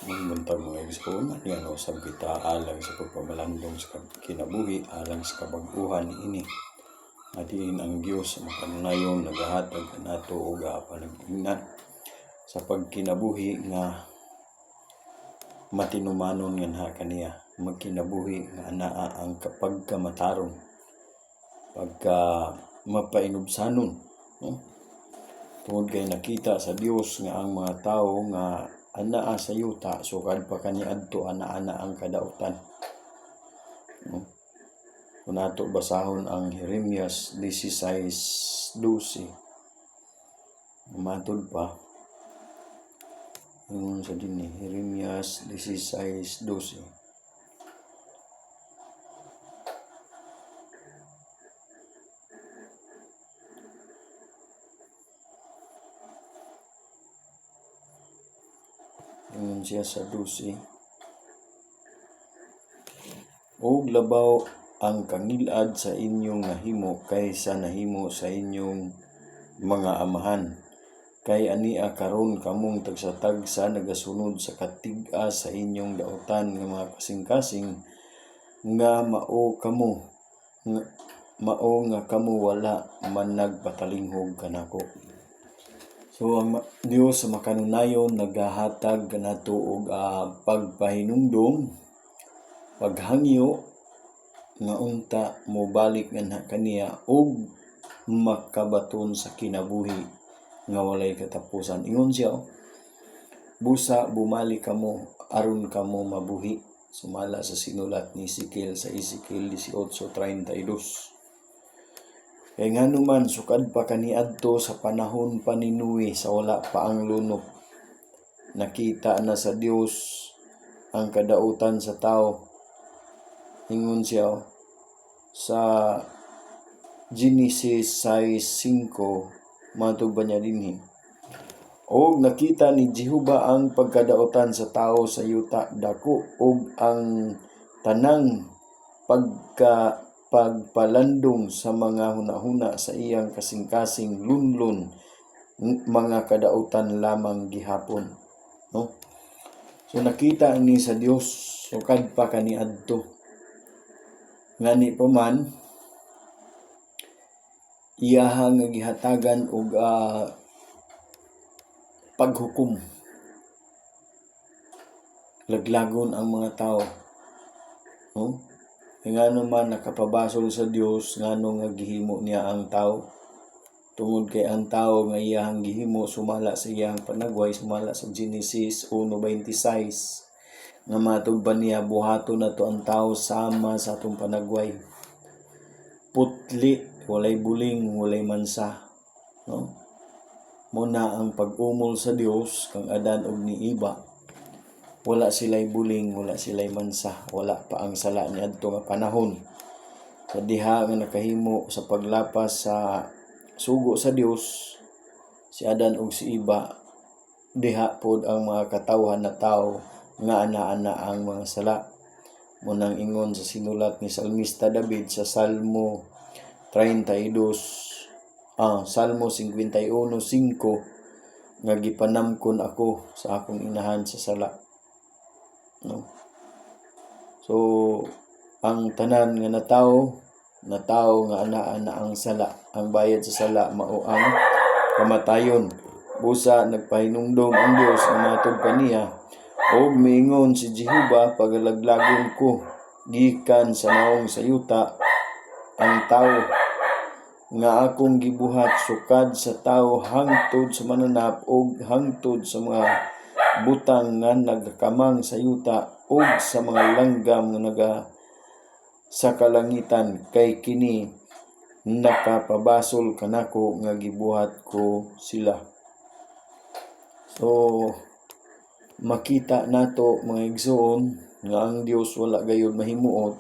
Buntag mga igsoon, yan o sab kita alang sa pagpamalandong sa kinabuhi, alang sa kabag-uhan ini. Adiin ang Dios makanunayon nagahatag nato og panag-ingnan sa pagkinabuhi nga matinumanon nga naha kaniya, magkinabuhi nga anaa ang pagkamataron, pagka mapainubsanon, no? Tungod kay nakita sa Dios nga ang mga tao nga anaa sa yuta, sukad pa kaniadto ana-ana ang kadautan. No? Kung nato basahon ang Jeremias 16:12, matod pa yung sa dinhi Jeremias 16:12. Ingon siya sa 12. Og labaw ang kangilad sa inyong nahimo kaysa nahimo sa inyong mga amahan. Kay ania karon kamong tagsa-tagsa nagasunod sa katig-a sa inyong dautan nga mga kasing-kasing nga mao nga kamo wala man nagpatalinghog kanako. So ang Dios sa makanunayon nagahatag kanato og pagpahinumdom, paghangyo nga unta mobalik nga kaniya og makabaton sa kinabuhi nga walay katapusan. Ingon siya, busa bumalik kamo aron kamo mabuhi. Sumala sa sinulat ni Ezekiel sa Ezekiel 18:32. Kay nganuman sukad pa kaniadto sa panahon pa ni Noe sa wala pa ang lunok, nakita na sa Dios ang kadautan sa tao. Ingon siya sa Genesis 6:5, matug ba niya dinhi? Og nakita ni Jehova ang pagkadautan sa tao sa yuta dako og ang tanang pagpalandong sa mga hunahuna sa iyang kasing-kasing lunlon, mga kadautan lamang gihapon, no? So nakita ni sa Dios sukad pa kaniadto. Ngani pa man iyaha nga gihatagan og paghukom, laglagon ang mga tao, no? Ngano man nakapabasol sa Dios ngano nga gihimo niya ang tao, tungod kay ang tao nga iyang gihimo sumala sa iyang panagway, sumala sa Genesis 1:26 nga matugban niya buhaton nato ang tao sama sa atong panagway, putli, walay buling, walay mansa, no? Muna ang pag-umol sa Dios kang Adan ug ni Eva, wala sila'y buling, wala sila'y mansa, wala pa ang sala niadto nga panahon. Sa diha nga nakahimo sa paglapas sa sugo sa Dios, si Adan ug si Eva, diha pod ang mga katawhan na tao nga ana-ana ang mga sala. Munang ingon sa sinulat ni Salmista David sa Salmo 51:5 nga gipanamkon ako sa akong inahan sa sala, no? So ang tanan nga natawo nga ana-ana ang sala, ang bayad sa sala mao ang kamatayon. Busa nagpahinumdom ang Dios nga matod pa niya, og miingon si Jehova, pagalaglagon ko gikan sa naong sa yuta ang tao nga akong gibuhat sukad sa tao hangtod sa mananap og hangtod sa mga butang nga nagakamang sa yuta ug sa mga langgam nga naga sa kalangitan, kay kini nakapabasol kanako nga gibuhat ko sila. So makita nato mga igsoon nga ang Dios wala gayud mahimuot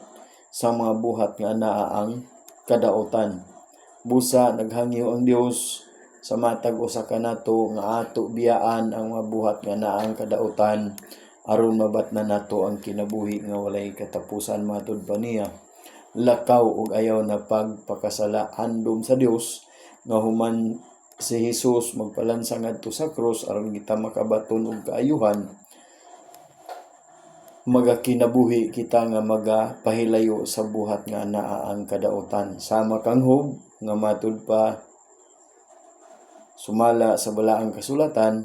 sa mga buhat nga anaa ang kadautan. Busa naghangyo ang Dios sa matag usa kanato nga ato biyaan ang mga buhat nga anaa ang kadautan aron mabatnan nato ang kinabuhi nga walay katapusan matud pa niya. Lakaw ug ayaw na pagpakasala handom sa Dios nga human si Jesus magpalansa ngadto sa krus aron kita makabaton og kaayuhan, magakinabuhi kita nga magapahilayo sa buhat nga naa ang kadaotan. Sama kanghog nga matud pa sumala sa balaang kasulatan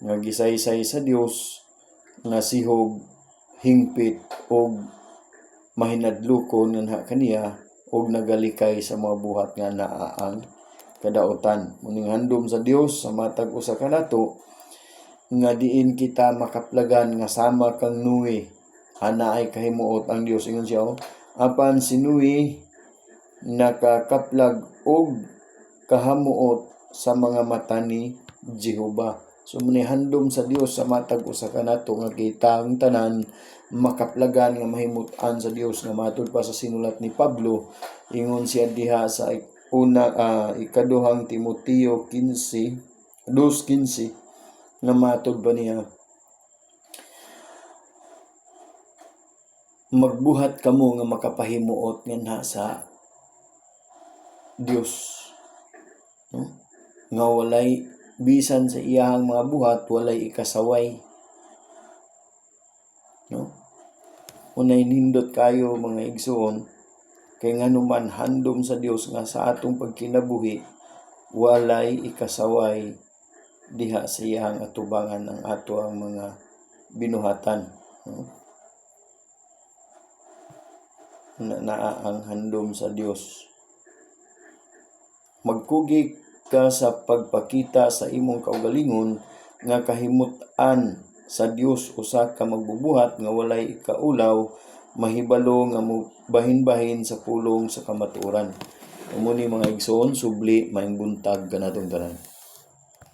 nga gisaysay sa Dios nga sihog hingpit og mahinadlukon nga kaniya og nagalikay sa mga buhat nga naa ang kadaotan. Muning handom sa Dios sa matag usa kanato nga diin kita makaplagan nga sama kang Noe, ana ay kahimuot ang Dios. Ingon siya, apan si Noe nakakaplag og kahamuot sa mga mata ni Jehova. So handom sa Dios sa matag usa kanato nga kita ang tanan makaplagan nga mahimutan sa Dios nga matud pa sa sinulat ni Pablo. Ingon siya diha sa ikaduhang Timoteo 2:15 nga matud ba niya, magbuhat kamo nga makapahimuot nga sa Dios, no? Nga walay bisan sa iyahang mga buhat walay ikasaway, no? Unay nindot kayo mga igsoon kay nganuman handom sa Dios nga sa atong pagkinabuhi walay ikasaway diha sa iyang atubangan ang ato ang mga binuhatan, no? Naa ang handom sa Dios. Magkugi ka sa pagpakita sa imong kaugalingon nga kahimutan sa Dios usa ka magbubuhat nga walay ikaulaw, mahibalo nga bahin-bahin sa pulong sa kamatuoran. Amo ni mga igsoon, subli maayong buntag kanatong tanan.